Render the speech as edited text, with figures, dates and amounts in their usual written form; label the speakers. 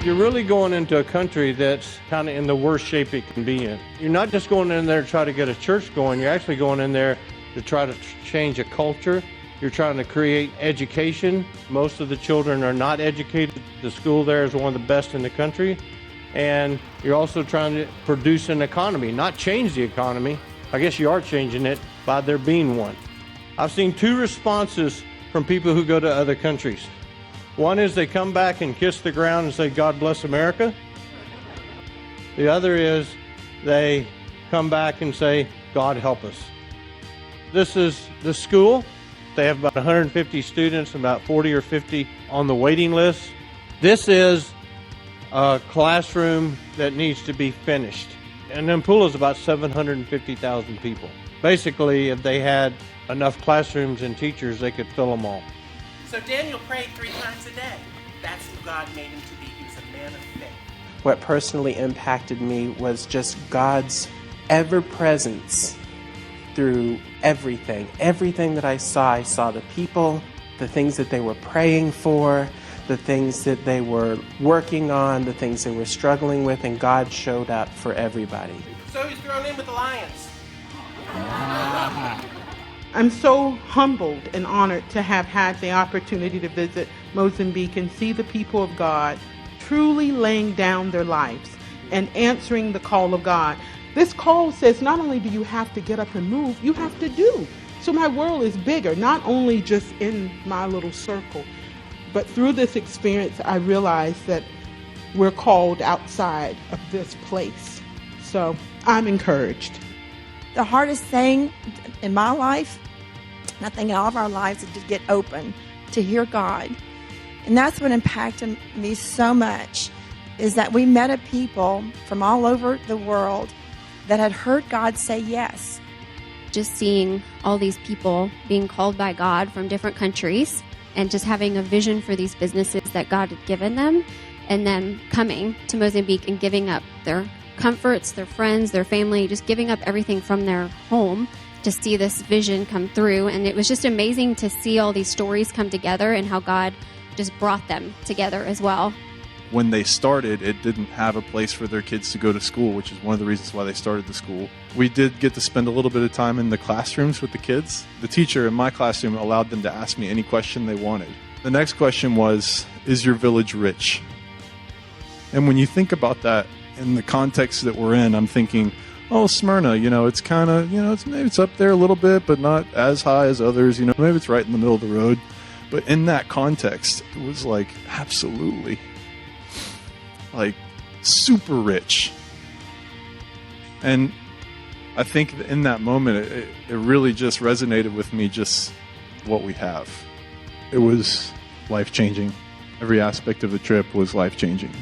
Speaker 1: You're really going into a country that's kind of in the worst shape it can be in. You're not just going in there to try to get a church going. You're actually going in there to try to change a culture. You're trying to create education. Most of the children are not educated. The school there is one of the best in the country. And you're also trying to produce an economy, not change the economy. I guess you are changing it by there being one. I've seen two responses from people who go to other countries. One is they come back and kiss the ground and say, God bless America. The other is they come back and say, God help us. This is the school. They have about 150 students, about 40 or 50 on the waiting list. This is a classroom that needs to be finished. And Nampula is about 750,000 people. Basically, if they had enough classrooms and teachers, they could fill them all.
Speaker 2: So Daniel prayed 3 times a day. That's who God made him to be. He was a man of faith.
Speaker 3: What personally impacted me was just God's ever-presence through everything. Everything that I saw the people, the things that they were praying for, the things that they were working on, the things they were struggling with, and God showed up for everybody.
Speaker 2: So he's thrown in with the lions.
Speaker 4: I'm so humbled and honored to have had the opportunity to visit Mozambique and see the people of God truly laying down their lives and answering the call of God. This call says not only do you have to get up and move, you have to do. So my world is bigger, not only just in my little circle, but through this experience I realized that we're called outside of this place. So I'm encouraged.
Speaker 5: The hardest thing in my life, and I think in all of our lives, is to get open, to hear God. And that's what impacted me so much, is that we met a people from all over the world that had heard God say yes.
Speaker 6: Just seeing all these people being called by God from different countries and just having a vision for these businesses that God had given them, and then coming to Mozambique and giving up their comforts, their friends, their family, just giving up everything from their home to see this vision come through. And it was just amazing to see all these stories come together and how God just brought them together as well.
Speaker 7: When they started, it didn't have a place for their kids to go to school, which is one of the reasons why they started the school. We did get to spend a little bit of time in the classrooms with the kids. The teacher in my classroom allowed them to ask me any question they wanted. The next question was, is your village rich? And when you think about that in the context that we're in, I'm thinking, oh, Smyrna, it's kind of, maybe it's up there a little bit, but not as high as others. Maybe it's right in the middle of the road. But in that context, it was like, absolutely. Like, super rich. And I think in that moment, it really just resonated with me, just what we have. It was life-changing. Every aspect of the trip was life-changing.